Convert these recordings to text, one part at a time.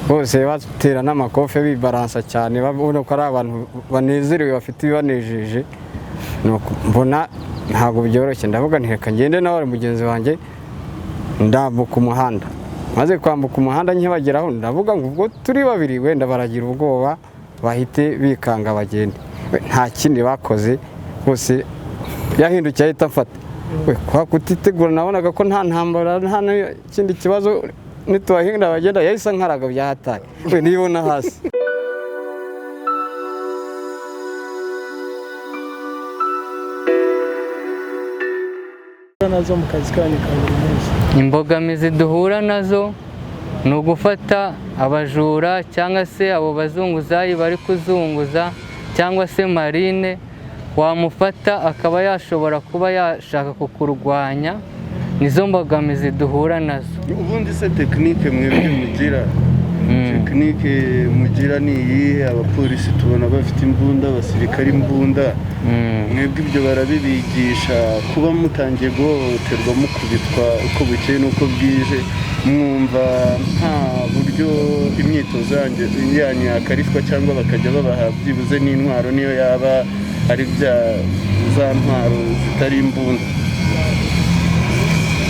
bose batera n'amakofe bibaransa cyane babona ko ari abantu banezerewe bafite ibibanejeje mbona ntabwo byoroshye ndavuga nti reka ngende nawe mugenzi wanjye ndambuka umuhanda maze kwambuka umuhanda nkibageraho ndavuga ngo ubwo turi babiri wenda baragira ubwoba bahite bikanga bagende nta kindi bakoze bose yahindukiye ahita mfata kwa kutitegura nabonaga ko nta ntambara nta kindi kibazo nitubahinda bagenda yahise nkaraga byahataye we nibona hasi nazo mu kazi kanyu ka buri munsi. Imbogamizi duhura nazo ni ugufata abajura cyangwa se abo bazunguzayi bari kuzunguza cyangwa se marine wamufata akaba yashobora kuba yashaka kukurwanya nizo mbogamizi duhura nazo. Ubundi se tekinike mwebwe mugira tekinike mugira ni iyihe? Abapolisi tubona bafite imbunda, abasirikari imbunda, mwebwe ibyo barabibigisha? Kuba mutangiye guhohoterwa mukubitwa uko bukeye n'uko bwije, mwumva nta buryo imyitozo yanyu yakarishwa cyangwa bakajya babaha byibuze n'intwaro niyo yaba ari za ntwaro zitari imbunda?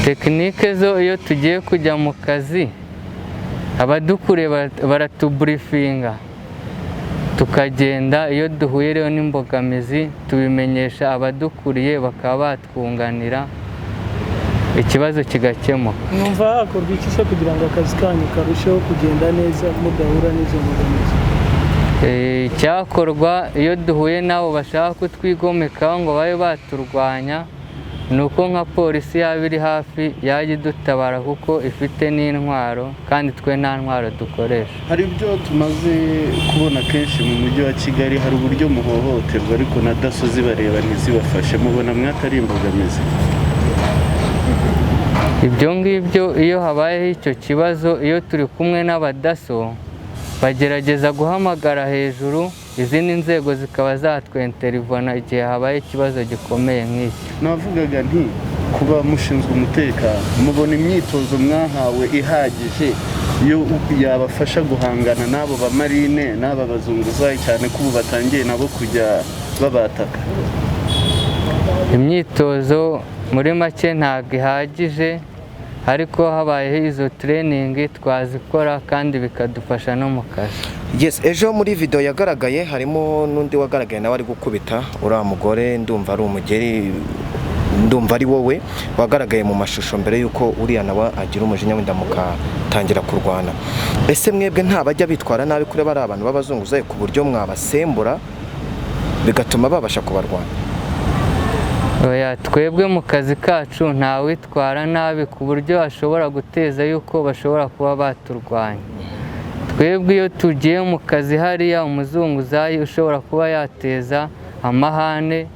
Tekinike zo iyo tugiye kujya mu kazi abadukuriye baratuburifinga tukagenda, iyo duhuye rero n'imbogamizi tubimenyesha abadukuriye bakaba batwunganira ikibazo kigakemuka. Numva hakorwa iki se kugira ngo akazi kanyu karusheho kugenda neza mudahura n'izo mbogamizi? Icyakorwa iyo duhuye nabo bashaka kutwigomekaho ngo babe baturwanya ni uko nka polisi yaba iri hafi yajya idutabara kuko ifite n'intwaro kandi twe nta ntwaro dukoresha. Hari ibyo tumaze kubona kenshi mu mujyi wa Kigali, hari uburyo muhohoterwa ariko na daso zibareba ntizibafashe, mubona mwatari imbogamizi? Ibyo ngibyo iyo habayeho icyo kibazo, iyo turi kumwe n'abadaso bagerageza guhamagara hejuru, izindi nzego zikaba zatwenterivana igihe habaye ikibazo gikomeye nk'iki. Navugaga nti kuba mushinzwe umutekano mubona imyitozo mwahawe ihagije iyo yabafasha guhangana n'abo bamarine n'aba bazunguzayi, cyane ko ubu batangiye nabo kujya babataka? Imyitozo muri make ntabwo ihagije, ariko habayeho izo training twazikora kandi bikadufasha no mu kazi. Yes, ejo muri video yagaragaye harimo n'undi wagaragaye nawe ari gukubita uriya mugore, ndumva ari umugeri, ndumva ari wowe wagaragaye mu mashusho mbere yuko uriya nawe agira umujinya wenda mukatangira kurwana. Ese mwebwe ntabajya bitwara nabi kuri bari abantu babazunguzaye ku buryo mwabasembura bigatuma babasha kubarwanya? Oya, twebwe mu kazi kacu nta witwara nabi ku buryo ashobora guteza yuko bashobora kuba baturwanya. Twebwe iyo tugiye mu kazi hariya umuzunguzayi ushobora kuba yateza amahane,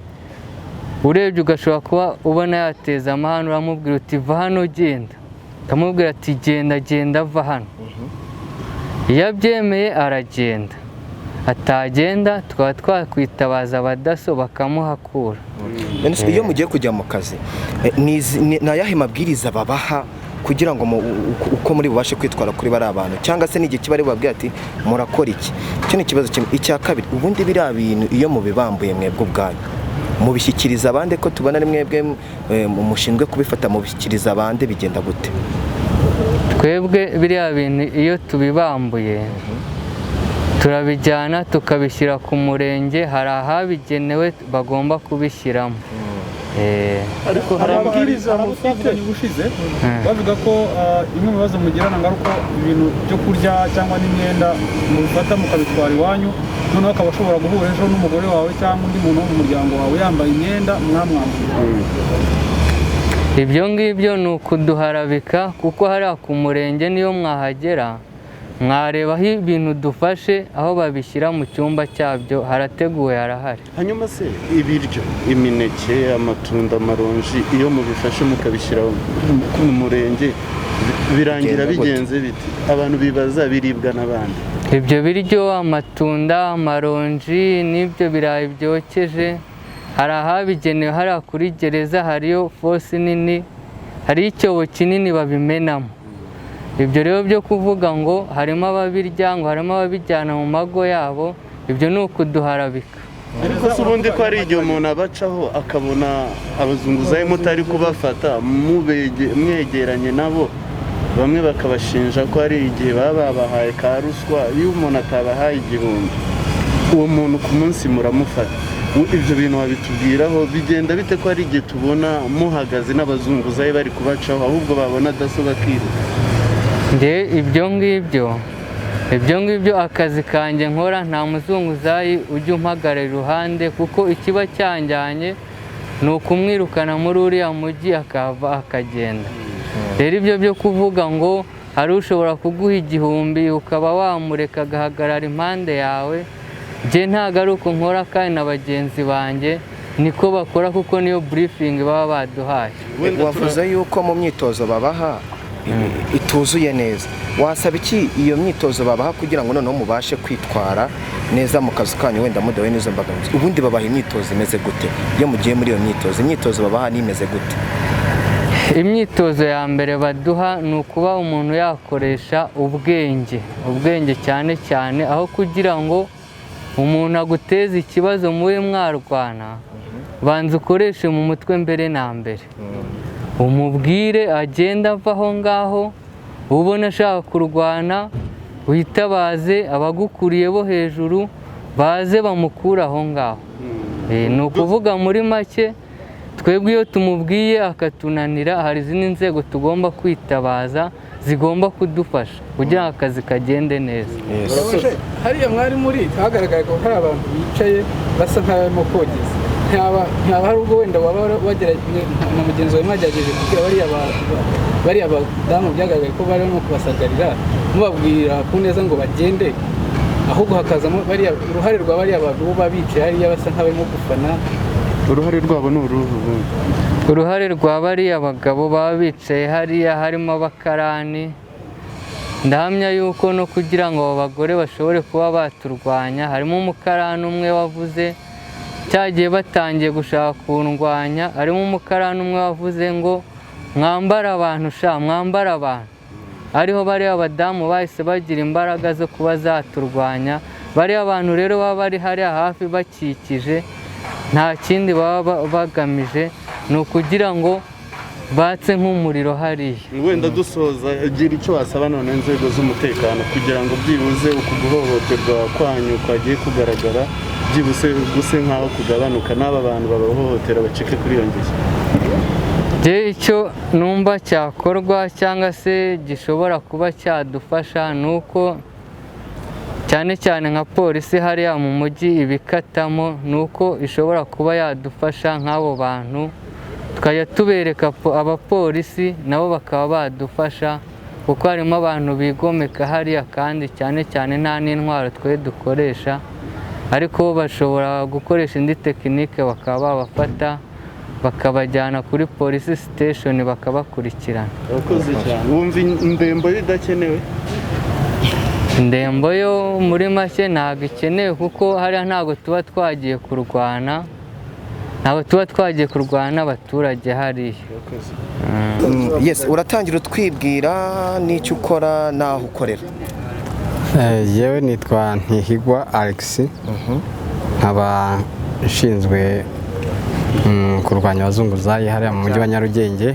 urebye ugashobora kuba ubona yateza amahane, uramubwira uti va hano genda, ukamubwira ati genda va hano. Iyo abyemeye aragenda, atagenda tukaba twakwitabaza abadaso bakamuhakura. Iyo mugiye kujya mu kazi ni ayahe mabwiriza babaha kugira ngo uko muri bubashe kwitwara kuri bari abantu, cyangwa se n'igihe kibari babwira ati murakora iki? Icyo ni ikibazo kimwe. Icya kabiri, ubundi biriya bintu iyo mubibambuye mwebwe ubwanyu mubishyikiriza abandi? Ko tubona ari mwebwe mushinzwe kubifata, mubishyikiriza abandi, bigenda gute? Twebwe biriya bintu iyo tubibambuye turabijyana tukabishyira ku murenge, hari ahabigenewe bagomba kubishyiramo. Ariko hari amabwiriza mufite ubushize bavuga ko imwe mu bibazo mugirana ngaruko ibintu byo kurya cyangwa n'imyenda mubifata mukabitwara iwanyu, noneho akaba ashobora guhura ejo n'umugore wawe cyangwa undi muntu wo mu muryango wawe yambaye imyenda mwamwambuye. Ibyo ngibyo ni ukuduharabika, kuko hariya ku murenge niyo mwahagera mwareba aho ibintu dufashe, aho babishyira mu cyumba cyabyo harateguwe, harahari. Hanyuma se ibiryo, imineke, amatunda, amaronji, iyo mubifashe mukabishyira ku murenge birangira bigenze biti? Abantu bibaza biribwa n'abandi. Ibyo biryo, amatunda, amaronji n'ibyo birayi byokeje, hari ahabigenewe, hariya kuri gereza hariyo fosi nini, hari icyobo kinini babimenamo. ibyo rero byo kuvuga ngo harimo ababirya ngo harimo ababijyana mu mago yabo, ibyo ni ukuduharabika. ariko se ubundi ko ari igihe umuntu abacaho akabona abazunguzayi mutari kubafata mwegeranye nabo, bamwe bakabashinja ko ari igihe baba babahaye ka ruswa. Iyo umuntu atabahaye 1000 uwo muntu ku munsi muramufata. Ibyo bintu wabitubwiraho, bigenda bite ko ari igihe tubona muhagaze n'abazunguzayi bari kubacaho ahubwo babona daso bakiruka? Ibyo ngibyo akazi kanjye nkora, nta muzunguzayi ujya umpagarara iruhande, kuko ikiba cyanjyanye ni ukumwirukana muri uriya mujyi akava akagenda. Rero ibyo byo kuvuga ngo hari ushobora kuguha 1000 ukaba wamureka agahagarara impande yawe, njye ntabwo ari uko nkora, kandi na bagenzi banjye niko bakora, kuko niyo briefing baba baduhaye. Wavuze yuko mu myitozo babaha ituzuye neza, wasaba iki iyo myitozo babaha kugira ngo noneho mubashe kwitwara neza mu kazi kanyu, wenda mudawe n'izo mbogamizi? Ubundi babaha imyitozo imeze gute? Iyo mugiye muri iyo imyitozo babaha ni imeze gute? Imyitozo ya mbere baduha ni ukuba umuntu yakoresha ubwenge cyane cyane, aho kugira ngo umuntu aguteze ikibazo mube mwarwana, banza ukoreshe mu mutwe mbere na mbere, umubwire agenda ava aho ngaho, ubona ashaka kurwana witabaze abagukuriye bo hejuru baze bamukura aho ngaho. Ni ukuvuga muri make, twebwe iyo tumubwiye akatunanira, hari izindi nzego tugomba kwitabaza zigomba kudufasha kugira ngo akazi kagende neza. Hariya mwari muri hagaragaye ko hari abantu bicaye basa nk'abarimo kogeza, ntaba hari ubwo wenda waba wagerageje na mugenzi wawe mwagerageje kubwira bariya badamu byagaragaye ko barimo kubasagarira, mubabwira ku neza ngo bagende, ahubwo hakazamo uruhare rwa bariya bantu bo bicaye hariya basa nk'abarimo gufana? Uruhare rwabo ni uruhu? Uruhare rwa bariya bagabo baba bicaye hariya harimo abakarani, ndahamya yuko no kugira ngo abo bagore bashobore kuba baturwanya, harimo umukarani umwe wavuze cyagiye batangiye gushaka kundwanya, harimo umukarani umwe wavuze ngo mwambare abantu mwambare abantu, ariho bariya abadamu bahise bagira imbaraga zo kuba zaturwanya. Bariya abantu rero baba bari hariya hafi bakikije, nta kindi baba bagamije, ni ukugira ngo batse nk'umuriro hariya. Wenda dusoza, gira icyo wasaba none inzego z'umutekano kugira ngo byibuze uku guhohoterwa kwanyu kwagiye kugaragara byibuse guse nk'aho kugabanuka, n'aba bantu babahohotera bacike kuri iyo ngeso? Icyo numva cyakorwa cyangwa se gishobora kuba cyadufasha ni uko cyane cyane nka polisi hariya mu mujyi ibikatamo, ni uko ishobora kuba yadufasha nk'abo bantu, tukajya tubereka abapolisi nabo bakaba badufasha, kuko harimo abantu bigomeka hariya, kandi cyane cyane nta n'intwaro twe dukoresha, ariko bashobora gukoresha indi tekinike bakaba babafata bakabajyana kuri polisi station bakabakurikirana. Urakoze cyane. Wumva indembo idakenewe? Indembo yo muri make ntabwo ikenewe, kuko hariya ntabwo tuba twagiye kurwana, n'abaturage hariya. Yes, uratangira utwibwira n'icyo ukora n'aho ukorera? Yewe nitwa Ntihigwa Alex, nkaba nshinzwe kurwanya abazunguzayi hariya mu mujyi wa Nyarugenge,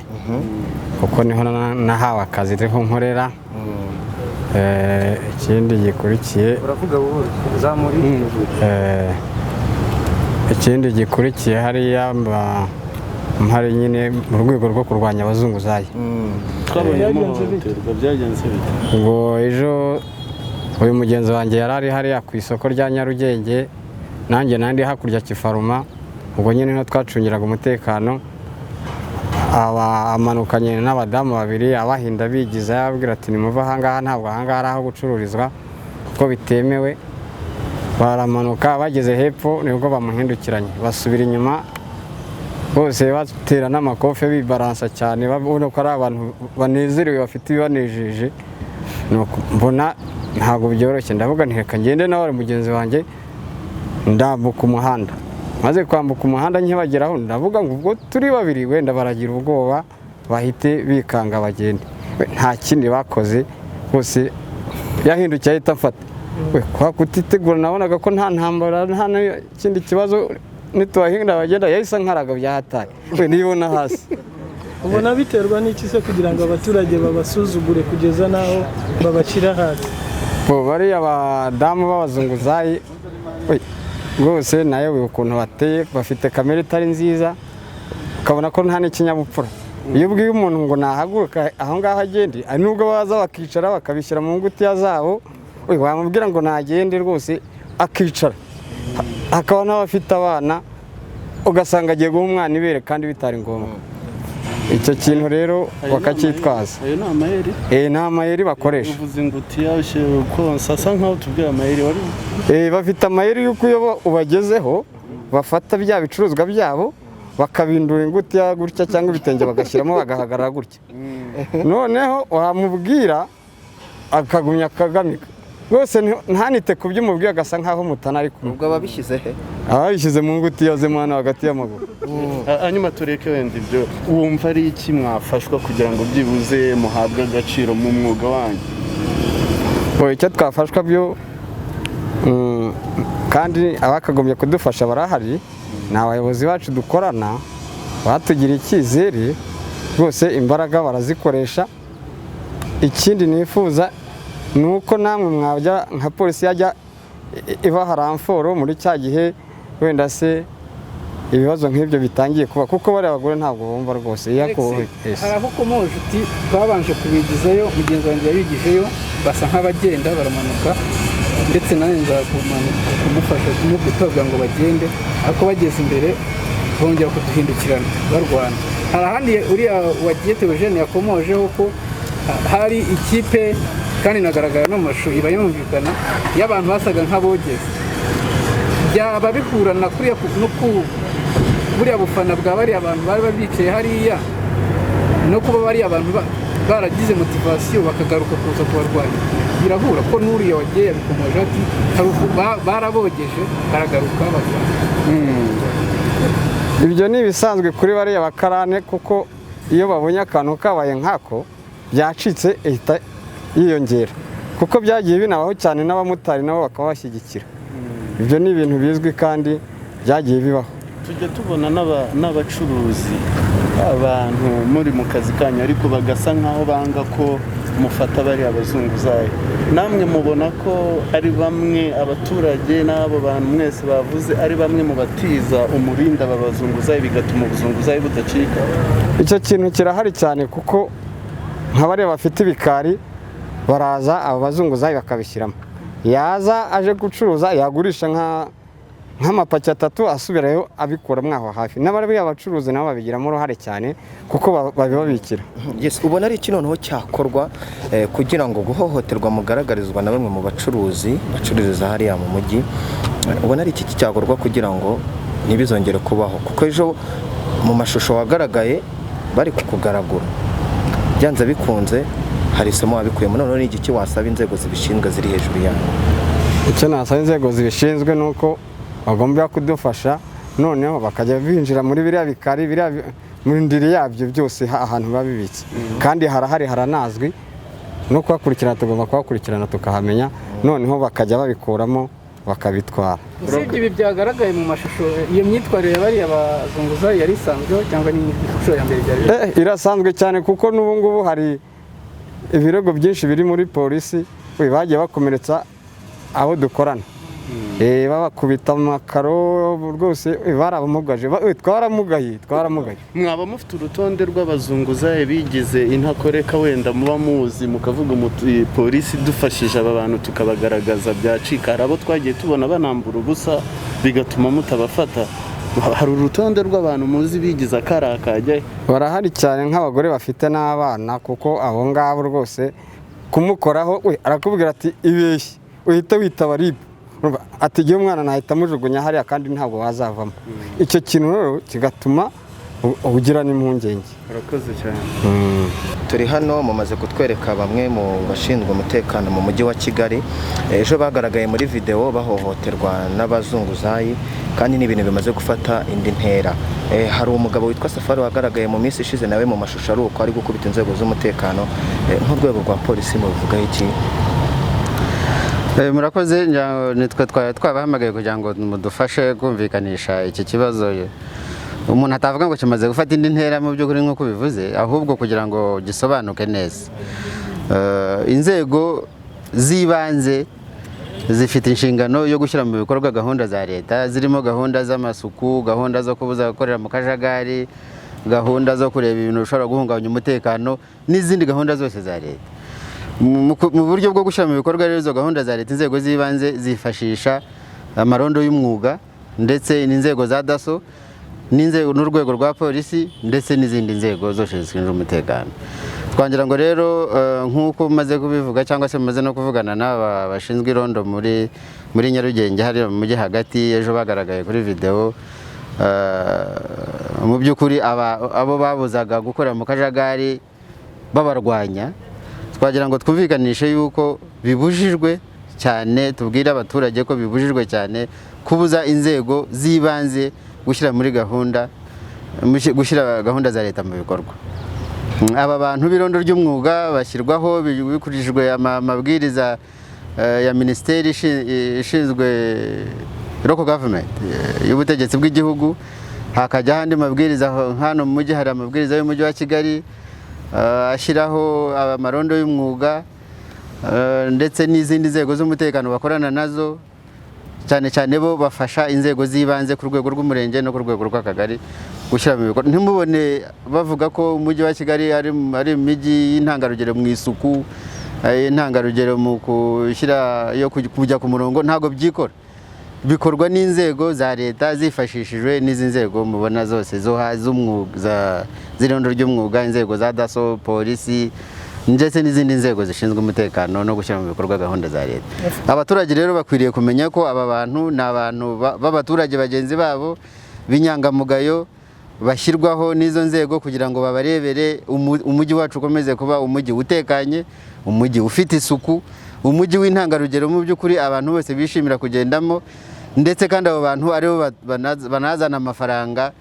kuko niho nahawe akazi ariho nkorera. Ikindi gikurikiye, hariya mpari nyine mu rwego rwo kurwanya abazunguzayi. Ngo ejo uyu mugenzi wanjye yari ari hariya ku isoko rya Nyarugenge, nanjye nandi hakurya Kifaruma, ubwo nyine no twacungiraga umutekano, amanukanye n'abadamu babiri abahinda bigiza, yabwira ati nimuva ahangaha, ntabwo ahangaha ari aho gucururizwa kuko bitemewe. Baramanuka, bageze hepfo nibwo bamuhindukiranye, basubira inyuma, bose batera n'amakofe bibaransa cyane, babona ko ari abantu banezerewe bafite ibibanejeje. Mbona ntabwo byoroshye, ndavuga nti reka ngende nawe mugenzi wanjye ndambuka umuhanda. Maze kwambuka umuhanda nkibageraho, ndavuga ngo ubwo turi babiri wenda baragira ubwoba bahite bikanga bagende. nta kindi bakoze bose yahindukiye ahita afata kwa kutitegura nabonaga ko nta ntambara nta kindi kibazo nitubahinda bagenda yahise nkaraga byahataye nibona hasi. ubona biterwa n'iki se kugira ngo abaturage babasuzugure kugeza naho babashyira hasi? Bariya abadamu b'abazunguzayi rwose nayo ukuntu bateye bafite kamere itari nziza ukabona ko nta n'ikinyabupfura. Iyo ubwiye umuntu ngo nahaguruka aho ngaho agende nubwo baza bakicara bakabishyira mu ngutiya zabo wamubwira ngo nagende rwose akicara. Hakaba n'abafite abana ugasanga agiye guha umwana ibere kandi bitari ngombwa. Icyo kintu rero bakacyitwaza. Ayo ni amayeri? Ni amayeri bakoresha. Uvuze ingutiya konsa asa nkaho tubwira amayeri wari? Bafite amayeri y'uko iyo ubagezeho bafata bya bicuruzwa byabo bakabindura ingutiya gutya cyangwa ibitenge bagashyiramo bagahagarara gutya. Noneho wamubwira akagumya akagamika rwose ntanite ku byo umubwiye agasa nkaho mutana ari kumwe. Ubwo ababishyize he? Ababishyize mu ngutiya ze mwana hagati y'amaguru. Hanyuma tureke wenda ibyo, wumva ari iki mwafashwa kugira ngo byibuze muhabwe agaciro mu mwuga wanyu? Icyo twafashwa byo kandi abakagombye kudufasha barahari, ni abayobozi bacu dukorana batugira icyizere rwose, imbaraga barazikoresha. Ikindi nifuza ni uko namwe mwajya nka polisi yajya ibaha ramforo muri cya gihe wenda se ibibazo nk'ibyo bitangiye kuba, kuko bari abagore ntabwo bumva rwose. hari aho ukomoje uti babanje kubigizayo, mugenzi wanjye yabigijeyo basa nk'abagenda baramanuka, ndetse nanjye nza kumufasha kumubwira ngo bagende, ariko bageze imbere bongera kuduhindukirana barwana. Hari ahandi uriya wagiye Theogene yakomojeho ko hari ikipe kandi nagaragara no mu mashusho iba yumvikana y'abantu basaga nk'abogeze. Byaba bikurana kuriya no buriya bufana bwa bariya abantu bari bicaye hariya no kuba bariya abantu baragize motivasiyo bakagaruka kuza kubarwanya, birahura ko n'uriya wagiye yabikomoje ati barabogeje baragaruka barwanya. Ibyo ni ibisanzwe kuri bariya bakarane, kuko iyo babonye akantu kabaye nkako byacitse ihita yiyongera, kuko byagiye binabaho cyane n'abamotari nabo bakaba bashyigikira. Ibyo ni ibintu bizwi kandi byagiye bibaho. Tujya tubona n'abacuruzi, abantu muri mu kazi kanyu ariko bagasa nkaho banga ko mufata bariya abazunguzayi. Namwe mubona ko ari bamwe abaturage n'abo bantu mwese bavuze ari bamwe mu batiza umurinda aba bazunguzayi bigatuma ubuzunguzayi budacika? Icyo kintu kirahari cyane, kuko nk'abariya bafite ibikari baraza abo bazunguzayi bakabishyiramo. Yaza aje gucuruza yagurisha nk'amapaki 3 asubirayo abikuramo aho hafi. N'abariya abacuruzi nabo babigiramo uruhare cyane kuko babibabikira. Yes, ubona ari iki noneho cyakorwa kugira ngo guhohoterwa mugaragarizwa na bamwe mu bacuruzi bacururiza hariya mu mujyi, ubona ari iki cyakorwa kugira ngo ntibizongere kubaho? Kuko ejo mu mashusho wagaragaye bari kukugaragura, byanze bikunze hari isomo wabikuyemo. Noneho ni iki wasaba inzego zibishinzwe ziri hejuru yawe? Icyo nasaba inzego zibishinzwe nuko bagomba kudufasha, noneho bakajya binjira muri biriya bikari, biriya mu ndiri yabyo byose ahantu babibitse. Kandi harahari haranazwi no kubakurikirana, tugomba kubakurikirana tukahamenya, noneho bakajya babikuramo bakabitwara. Usibye ibi byagaragaye mu mashusho, iyo myitwarire bariya abazunguzayi yari isanzweho cyangwa ni ishusho ya mbere byari? Irasanzwe cyane, kuko n'ubu ngubu hari ibirego byinshi biri muri polisi bagiye bakomeretsa abo dukorana, babakubita amakaro rwose, barabamugaje, twaramugaye. Mwaba mufite urutonde rw'abazunguzayi bigize intakoreka wenda muba muzi mukavuga muti polisi dufashije aba bantu tukabagaragaza byacika? Hari abo twagiye tubona banambura ubusa bigatuma mutabafata. Hari urutonde rw'abantu muzi bigize akarakajya? Barahari cyane, nk'abagore bafite n'abana, kuko abo ngabo rwose kumukoraho arakubwira ati ibeshye, uhita witaba RIB, ati igihe umwana nahita amujugunya hariya kandi ntabwo wazavamo. Icyo kintu rero kigatuma ugira n'impungenge. urakoze cyane. turi hano mumaze kutwereka bamwe mu bashinzwe umutekano mu mujyi wa Kigali ejo bagaragaye muri video bahohoterwa n'abazunguzayi kandi n'ibintu bimaze gufata indi ntera. Hari umugabo witwa Safari wagaragaye mu minsi ishize nawe mu mashusho ari uko ari gukubita inzego z'umutekano nk'urwego rwa polisi mu bivuga iki? Murakoze, nitwe twabahamagaye kugira ngo mudufashe kumvikanisha iki kibazo. Umuntu atavuga ngo kimaze gufata indi ntera mu by'ukuri nk'uko bivuze, ahubwo kugira ngo gisobanuke neza. Inzego z'ibanze zifite inshingano yo gushyira mu bikorwa gahunda za leta, zirimo gahunda z'amasuku, gahunda zo kubuza gukorera mu kajagari, gahunda zo kureba ibintu bishobora guhungabanya umutekano n'izindi gahunda zose za leta. Mu buryo bwo gushyira mu bikorwa rero izo gahunda za leta, inzego z'ibanze zifashisha amarondo y'umwuga ndetse n'inzego za daso n'urwego rwa polisi ndetse n'izindi nzego zose zishinzwe umutekano. Twangira ngo rero nk'uko maze kubivuga cyangwa se mumaze no kuvugana n'aba bashinzwe irondo muri Nyarugenge hari mu mujyi hagati, ejo bagaragaye kuri video. Mu by'ukuri abo babuzaga gukora mu kajagari babarwanya, twagira ngo twumvikanishe yuko bibujijwe cyane, tubwire abaturage ko bibujijwe cyane kubuza inzego z'ibanze gushyira gahunda za leta mu bikorwa. Aba bantu b'irondo ry'umwuga bashyirwaho bikurikijwe amabwiriza ya Minisiteri ishinzwe local government y'ubutegetsi bw'igihugu, hakajya andi mabwiriza. Hano mu mujyi hari amabwiriza y'umujyi wa Kigali ashyiraho amarondo y'umwuga ndetse n'izindi nzego z'umutekano bakorana nazo, cyane cyane bo bafasha inzego z'ibanze ku rwego rw'umurenge no ku rwego rw'akagari gushyira mu bikorwa. Ntimubone bavuga ko umujyi wa Kigali ari imijyi y'intangarugero mu isuku, intangarugero mu kujya ku murongo. Ntabwo byikora, bikorwa n'inzego za leta zifashishijwe n'izi nzego mubona zose z'irondo ry'umwuga, inzego za daso, polisi ndetse n'izindi nzego zishinzwe umutekano no gushyira mu bikorwa gahunda za leta. Abaturage rero bakwiriye kumenya ko aba bantu ni abantu b'abaturage bagenzi babo b'inyangamugayo bashyirwaho n'izo nzego kugira ngo babarebere umujyi wacu ukomeze kuba umujyi utekanye, umujyi ufite isuku, umujyi w'intangarugero mu by'ukuri abantu bose bishimira kugendamo, ndetse kandi abo bantu aribo banazana amafaranga.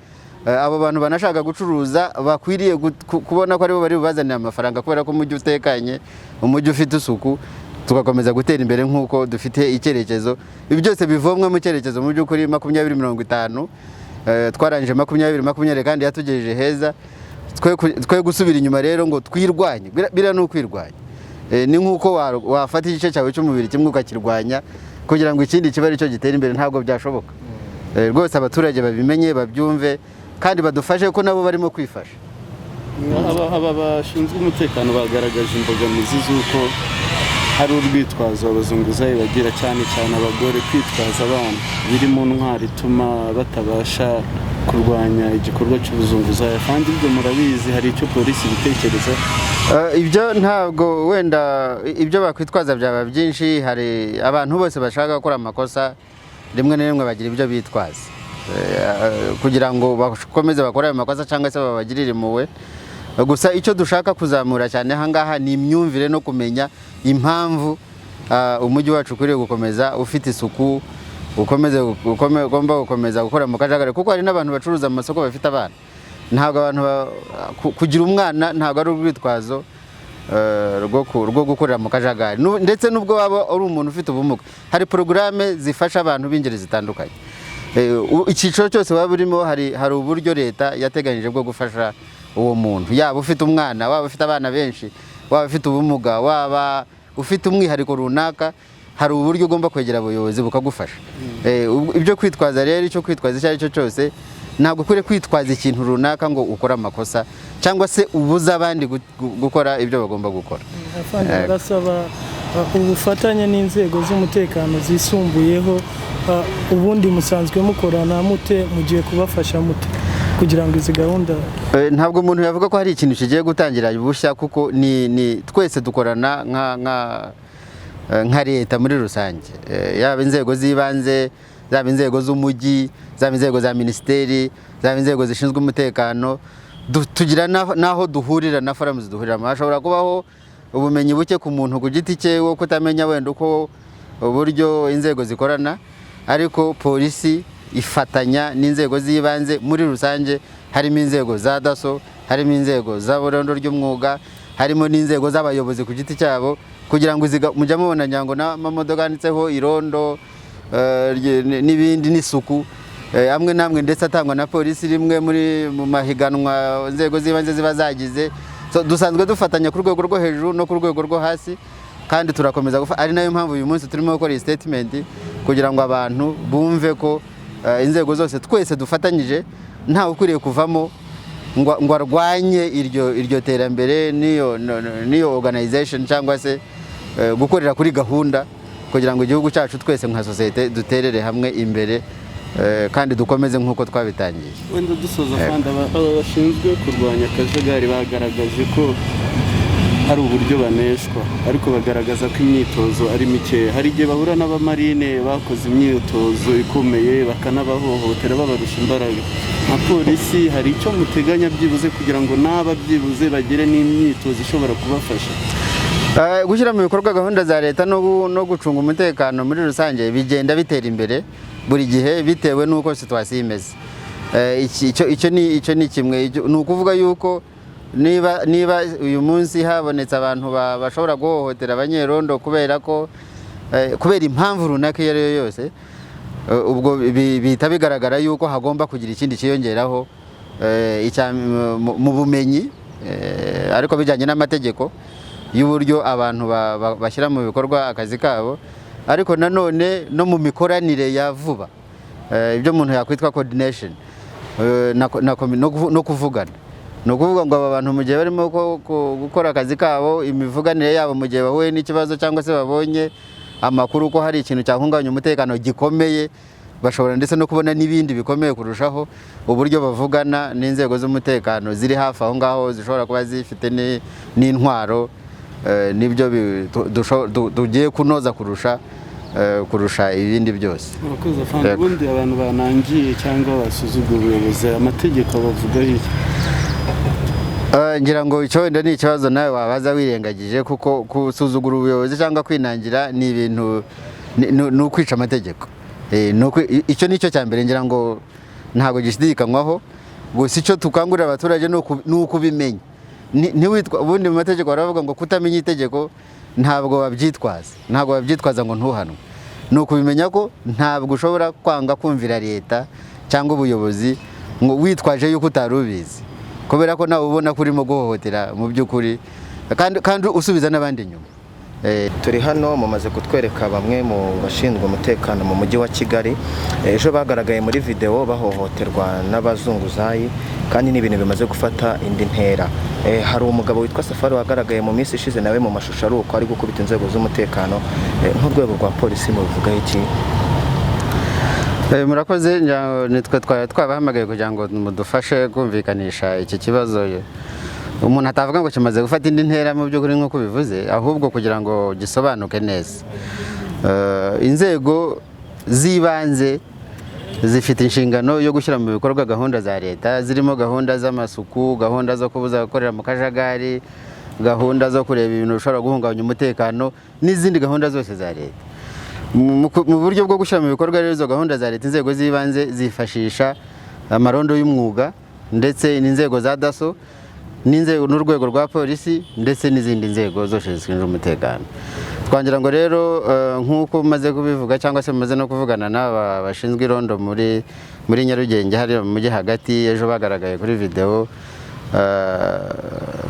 Abo bantu banashaka gucuruza bakwiriye kubona ko aribo bari bubazanira amafaranga, kubera ko umujyi utekanye, umujyi ufite isuku, tugakomeza gutera imbere nk'uko dufite icyerekezo. Ibi byose bivomwa mu cyerekezo mu by'ukuri 2050, twarangije 2020 kandi yatugejeje heza. Twe gusubira inyuma rero ngo twirwanye, bira no kwirwanya. Ni nk'uko wafata igice cyawe cy'umubiri kimwe ukakirwanya kugira ngo ikindi kibe ari cyo gitera imbere, ntabwo byashoboka. Rwose abaturage babimenye, babyumve kandi badufashe ko nabo barimo kwifasha. Aba bashinzwe umutekano bagaragaje imbogamizi z'uko hari urwitwazo abazunguzayi bagira, cyane cyane abagore kwitwaza abana biri mu ntwari ituma batabasha kurwanya igikorwa cy'ubuzunguzayi. Kandi ibyo murabizi, hari icyo polisi bitekereza? Ibyo ntabwo wenda ibyo bakwitwaza byaba byinshi. Hari abantu bose bashaka gukora amakosa, rimwe na rimwe bagira ibyo bitwaza kugira ngo bakomeze bakore ayo makosa cyangwa se babagirire impuhwe. Gusa icyo dushaka kuzamura cyane ahangaha ni imyumvire no kumenya impamvu umujyi wacu ukwiriye gukomeza ufite isuku, ugomba gukomeza gukora mu kajagari, kuko hari n'abantu bacuruza mu masoko bafite abana. Ntabwo abantu kugira umwana ntabwo ari urwitwazo rwo gukorera mu kajagari. Ndetse n'ubwo waba ari umuntu ufite ubumuga, hari porogaramu zifasha abantu b'ingeri zitandukanye. Icyiciro cyose waba urimo hari uburyo leta yateganyije bwo gufasha uwo muntu, yaba ufite umwana, waba ufite abana benshi, waba ufite ubumuga, waba ufite umwihariko runaka, hari uburyo ugomba kwegera abayobozi bukagufasha. Ibyo kwitwaza rero, icyo kwitwaza icyo ari cyo cyose, ntabwo ukwiye kwitwaza ikintu runaka ngo ukore amakosa cyangwa se ubuze abandi gukora ibyo bagomba gukora. Barasaba ubufatanye n'inzego z'umutekano zisumbuyeho. Ubundi musanzwe mukorana mute, mugiye kubafasha mute kugira ngo izi gahunda? Ntabwo umuntu yavuga ko hari ikintu kigiye gutangira bushya, kuko ni twese dukorana nka leta muri rusange, yaba inzego z'ibanze zaba inzego z'umujyi, zaba inzego za minisiteri, zaba inzego zishinzwe umutekano, tugira naho duhurira na forums duhuriramo. Hashobora kubaho ubumenyi buke ku muntu ku giti cye wo kutamenya wenda uko uburyo inzego zikorana, ariko polisi ifatanya n'inzego z'ibanze muri rusange, harimo inzego za daso, harimo inzego z'aburondo ry'umwuga, harimo n'inzego z'abayobozi ku giti cyabo, kugira ngo mujya mubona nyango n'amamodoka yanditseho irondo n'ibindi n'isuku amwe namwe ndetse atangwa na polisi rimwe mu mahiganwa inzego z'ibanze ziba zagize. Dusanzwe dufatanya ku rwego rwo hejuru no ku rwego rwo hasi, kandi turakomeza ari nayo mpamvu uyu munsi turimo gukora iyi statement kugira ngo abantu bumve ko inzego zose twese dufatanyije, ntawe ukwiriye kuvamo ngo arwanye iryo terambere n'iyo organization cyangwa se gukorera kuri gahunda, kugira ngo igihugu cyacu twese nka sosiyete duterere hamwe imbere kandi dukomeze nk'uko twabitangiye. Wenda dusoza kandi abashinzwe kurwanya akajagari bagaragaje ko hari uburyo baneshwa, ariko bagaragaza ko imyitozo ari mikeya. Hari igihe bahura n'abamarine bakoze imyitozo ikomeye bakanabahohotera babarusha imbaraga. Nka polisi hari icyo muteganya byibuze kugira ngo n'aba byibuze bagire n'imyitozo ishobora kubafasha? Gushyira mu bikorwa gahunda za leta no gucunga umutekano muri rusange bigenda bitera imbere buri gihe bitewe n'uko situasiyo imeze. Icyo ni kimwe. Ni ukuvuga yuko niba uyu munsi habonetse abantu bashobora guhohotera abanyerondo kubera impamvu runaka iyo ari yo yose, ubwo bihita bigaragara yuko hagomba kugira ikindi kiyongeraho mu bumenyi, ariko bijyanye n'amategeko y'uburyo abantu bashyira mu bikorwa akazi kabo, ariko nanone no mu mikoranire ya vuba, ibyo umuntu yakwitwa coordination no kuvugana. Ni ukuvuga ngo aba bantu mu gihe barimo gukora akazi kabo, imivuganire yabo mu gihe bahuye n'ikibazo cyangwa se babonye amakuru ko hari ikintu cyahungabanya umutekano gikomeye, bashobora ndetse no kubona n'ibindi bikomeye kurushaho, uburyo bavugana n'inzego z'umutekano ziri hafi aho ngaho zishobora kuba zifite n'intwaro, nibyo tugiye kunoza kurusha ibindi byose. Murakoze afande. Ubundi abantu banangiye cyangwa basuzugura ubuyobozi, amategeko bavuga iki? Ngira ngo icyo wenda ni ikibazo nawe wabaza wirengagije, kuko gusuzugura ubuyobozi cyangwa kwinangira ni ibintu ni ukwica amategeko. Icyo ni cyo cya mbere ngira ngo ntabwo gishidikanywaho. Gusa icyo tukangurira abaturage ni ukubimenya. Ubundi mu mategeko baravuga ngo kutamenya itegeko ntabwo babyitwaza ngo ntuhanwe. Ni ukubimenya ko ntabwo ushobora kwanga kumvira leta cyangwa ubuyobozi ngo witwaje yuko utari ubizi, kubera ko nawe ubona ko urimo guhohotera mu by'ukuri kandi usubiza n'abandi inyuma. Turi hano mumaze kutwereka bamwe mu bashinzwe umutekano mu mujyi wa Kigali, ejo bagaragaye muri video bahohoterwa n'abazunguzayi, kandi n'ibintu bimaze gufata indi ntera. Hari umugabo witwa Safari wagaragaye mu minsi ishize nawe mu mashusho ari uko ari gukubita inzego z'umutekano. Nk'urwego rwa polisi mubivugaho iki? Murakoze. Nitwe twabahamagaye kugira ngo mudufashe kumvikanisha iki kibazo. Umuntu atavuga ngo kimaze gufata indi ntera mu by'ukuri nk'uko bivuze, ahubwo kugira ngo gisobanuke neza. Inzego z'ibanze zifite inshingano yo gushyira mu bikorwa gahunda za leta, zirimo gahunda z'amasuku, gahunda zo kubuza gukorera mu kajagari, gahunda zo kureba ibintu bishobora guhungabanya umutekano n'izindi gahunda zose za leta. Mu buryo bwo gushyira mu bikorwa rero izo gahunda za leta, inzego z'ibanze zifashisha amarondo y'umwuga ndetse n'inzego za daso n'urwego rwa polisi ndetse n'izindi nzego zose zishinzwe umutekano. Twangira ngo rero nk'uko maze kubivuga cyangwa se maze no kuvugana n'aba bashinzwe irondo muri Nyarugenge hari mu mujyi hagati, ejo bagaragaye kuri video.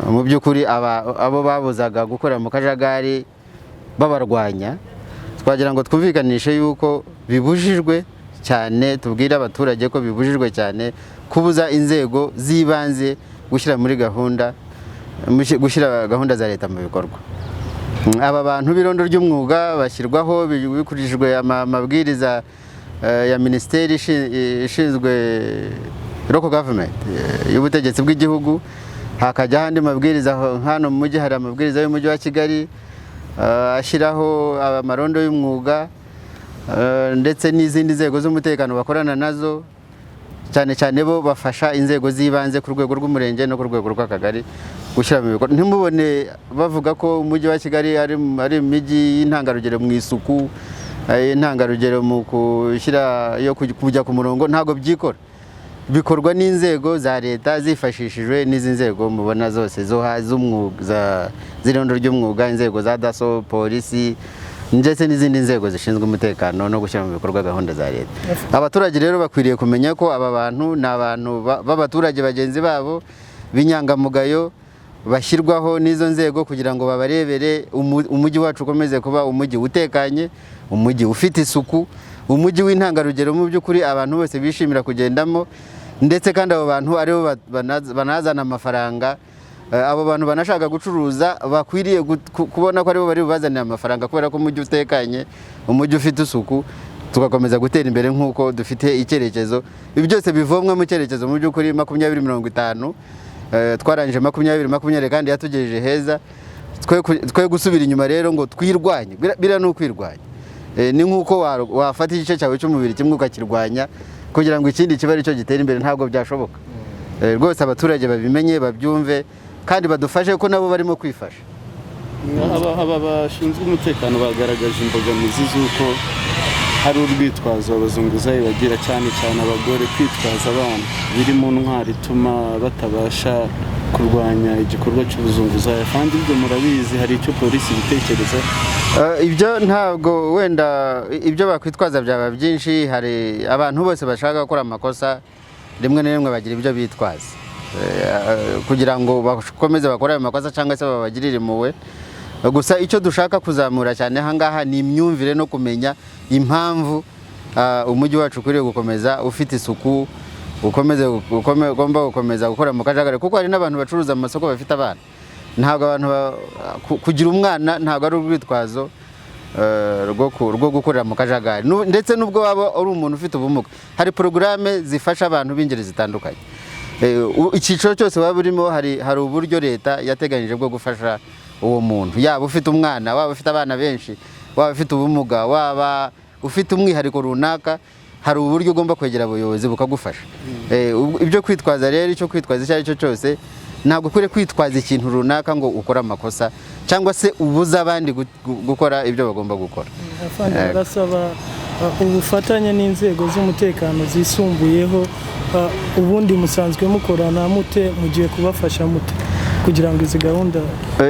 Mu by'ukuri abo babuzaga gukorera mu kajagari babarwanya, twagira ngo twumvikanishe yuko bibujijwe cyane, tubwire abaturage ko bibujijwe cyane kubuza inzego z'ibanze gushyira gahunda za leta mu bikorwa. Aba bantu b'irondo ry'umwuga bashyirwaho bikurikijwe amabwiriza ya minisiteri ishinzwe local government y'ubutegetsi bw'igihugu, hakajya ahandi mabwiriza. Hano mu mujyi hari amabwiriza y'umujyi wa Kigali ashyiraho amarondo y'umwuga, ndetse n'izindi nzego z'umutekano bakorana nazo, cyane cyane bo bafasha inzego z'ibanze ku rwego rw'umurenge no ku rwego rw'akagari gushyira mu bikorwa. Ntimubone bavuga ko umujyi wa Kigali ari imijyi y'intangarugero mu isuku, intangarugero mu gushyira yo kujya ku murongo, ntabwo byikora. Bikorwa n'inzego za leta zifashishijwe n'izi nzego mubona zose z'umwuga, z'irondo ry'umwuga, inzego za daso, polisi ndetse n'izindi nzego zishinzwe umutekano no gushyira mu bikorwa gahunda za leta. Abaturage rero bakwiriye kumenya ko aba bantu ni abantu b'abaturage bagenzi babo b'inyangamugayo bashyirwaho n'izo nzego kugira ngo babarebere umujyi wacu ukomeze kuba umujyi utekanye, umujyi ufite isuku, umujyi w'intangarugero mu by'ukuri abantu bose bishimira kugendamo, ndetse kandi abo bantu aribo banazana amafaranga. Abo bantu banashaka gucuruza bakwiriye kubona ko aribo bari bubazanira amafaranga, kubera ko umujyi utekanye, umujyi ufite isuku, tugakomeza gutera imbere nk'uko dufite icyerekezo. Ibi byose bivomwa mu cyerekezo mu by'ukuri 2050, twarangije 2020 kandi yatugejeje heza. Twe gusubira inyuma rero ngo twirwanye, bira no kwirwanya. Ni nk'uko wafata igice cyawe cy'umubiri kimwe ukakirwanya kugira ngo ikindi kibe ari cyo gitera imbere, ntabwo byashoboka. Rwose abaturage babimenye, babyumve kandi badufashe ko nabo barimo kwifasha. Aba bashinzwe umutekano bagaragaje imbogamizi z'uko hari urwitwazo abazunguzayi bagira, cyane cyane abagore kwitwaza abana, biri mu ntwari ituma batabasha kurwanya igikorwa cy'ubuzunguzayi. Kandi ibyo murabizi, hari icyo polisi ibitekereza. Ibyo ntabwo wenda ibyo bakwitwaza byaba byinshi. Hari abantu bose bashaka gukora amakosa, rimwe na rimwe bagira ibyo bitwaza kugira ngo bakomeze bakore ayo makosa cyangwa se babagirire impuhwe. Gusa icyo dushaka kuzamura cyane aha ngaha ni imyumvire no kumenya impamvu umujyi wacu ukwiriye gukomeza ufite isuku, ugomba gukomeza gukora mu kajagari, kuko hari n'abantu bacuruza mu masoko bafite abana. Ntabwo abantu kugira umwana ntabwo ari urwitwazo rwo gukorera mu kajagari, ndetse n'ubwo waba ari umuntu ufite ubumuga. Hari porogaramu zifasha abantu b'ingeri zitandukanye. Icyiciro cyose waba urimo hari uburyo leta yateganyije bwo gufasha uwo muntu, yaba ufite umwana, waba ufite abana benshi, waba ufite ubumuga, waba ufite umwihariko runaka, hari uburyo ugomba kwegera abayobozi bukagufasha. Ibyo kwitwaza rero, icyo kwitwaza icyo ari cyo cyose, ntabwo ukwiriye kwitwaza ikintu runaka ngo ukore amakosa cyangwa se ubuza abandi gukora ibyo bagomba gukora. Barasaba ubufatanye n'inzego z'umutekano zisumbuyeho. Ubundi musanzwe mukorana mute, mugiye kubafasha mute kugira ngo izi gahunda?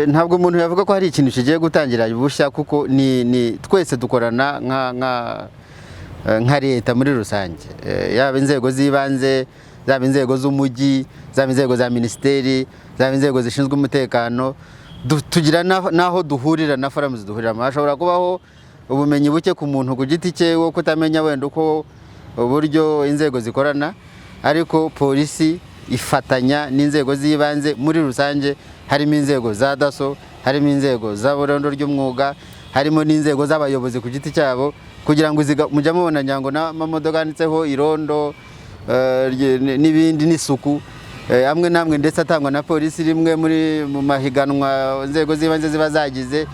Ntabwo umuntu yavuga ko hari ikintu kigiye gutangira bushya, kuko ni twese dukorana nka leta muri rusange, yaba inzego z'ibanze, zaba inzego z'umujyi, zaba inzego za minisiteri, zaba inzego zishinzwe umutekano. Tugira naho duhurira na foramu ziduhuriramo. Hashobora kubaho ubumenyi buke ku muntu ku giti cye wo kutamenya wenda uko uburyo inzego zikorana, ariko polisi ifatanya n'inzego z'ibanze muri rusange. Harimo inzego za daso, harimo inzego z'aburondo ry'umwuga, harimo n'inzego z'abayobozi ku giti cyabo, kugira ngo mujya mubona nyango n'amamodoka yanditseho irondo n'ibindi n'isuku amwe namwe, ndetse atangwa na polisi rimwe mu mahiganwa inzego z'ibanze ziba zagize.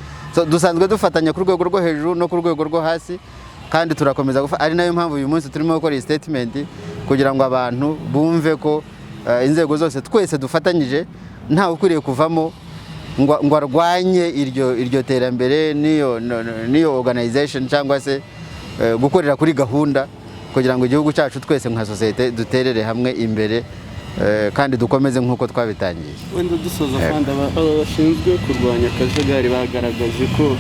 Dusanzwe dufatanya ku rwego rwo hejuru no ku rwego rwo hasi, kandi turakomeza ari nayo mpamvu uyu munsi turimo gukora statement kugira ngo abantu bumve ko inzego zose twese dufatanyije, ntawe ukwiriye kuvamo ngo arwanye iryo terambere n'iyo organization cyangwa se gukorera kuri gahunda, kugira ngo igihugu cyacu twese nka sosiyete duterere hamwe imbere kandi dukomeze nk'uko twabitangiye. Wenda dusoza, kandi abashinzwe kurwanya akajagari bagaragaje ko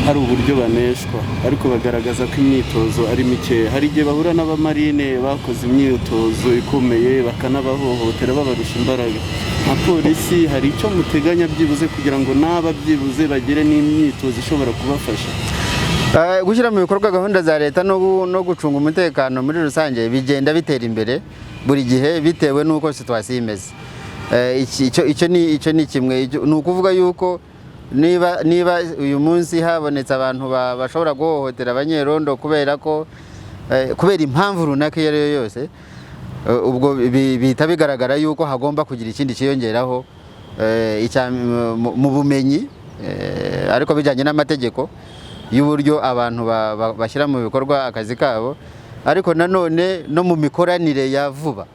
hari uburyo baneshwa, ariko bagaragaza ko imyitozo ari mikeya. Hari igihe bahura n'abamarine bakoze imyitozo ikomeye bakanabahohotera babarusha imbaraga. Nka polisi hari icyo muteganya byibuze kugira ngo n'aba byibuze bagire n'imyitozo ishobora kubafasha? Gushyira mu bikorwa gahunda za leta no gucunga umutekano muri rusange bigenda bitera imbere buri gihe bitewe n'uko situasiyo imeze. Icyo ni kimwe. Ni ukuvuga yuko niba uyu munsi habonetse abantu bashobora guhohotera abanyerondo kubera impamvu runaka iyo ari yo yose, ubwo bihita bigaragara yuko hagomba kugira ikindi kiyongeraho mu bumenyi, ariko bijyanye n'amategeko, y'uburyo abantu bashyira mu bikorwa akazi kabo, ariko nanone no mu mikoranire ya vuba,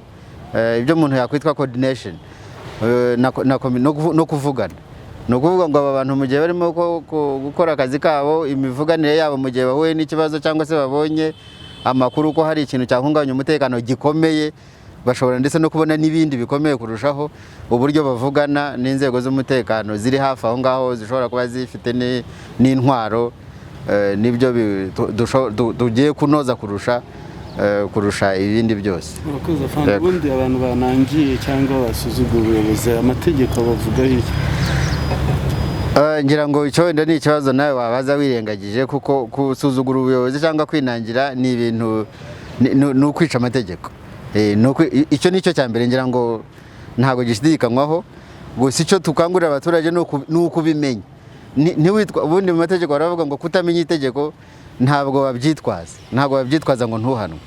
ibyo umuntu yakwitwa coordination no kuvugana. Ni ukuvuga ngo aba bantu mu gihe barimo gukora akazi kabo, imivuganire yabo mu gihe bahuye n'ikibazo cyangwa se babonye amakuru ko hari ikintu cyahungabanya umutekano gikomeye, bashobora ndetse no kubona n'ibindi bikomeye kurushaho, uburyo bavugana n'inzego z'umutekano ziri hafi aho ngaho, zishobora kuba zifite n'intwaro, nibyo tugiye kunoza kurusha ibindi byose. ubundi abantu banangiye cyangwa basuzugura ubuyobozi, amategeko bavuga iki? Ngira ngo icyo wenda ni ikibazo nawe wabaza wirengagije, kuko gusuzugura ubuyobozi cyangwa kwinangira ni ibintu, ni ukwica amategeko. Icyo ni cyo cya mbere, ngira ngo ntabwo gishidikanywaho. Gusa icyo tukangurira abaturage ni ukubimenya. Ubundi mu mategeko baravuga ngo kutamenya itegeko ntabwo babyitwaza ngo ntuhanwe.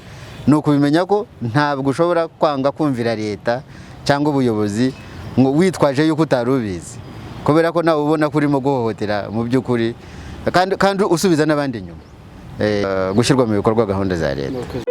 Ni ukubimenya ko ntabwo ushobora kwanga kumvira leta cyangwa ubuyobozi ngo witwaje yuko utari ubizi, kubera ko nawe ubona ko urimo guhohotera mu by'ukuri, kandi usubiza n'abandi inyuma. Gushyirwa mu bikorwa gahunda za leta.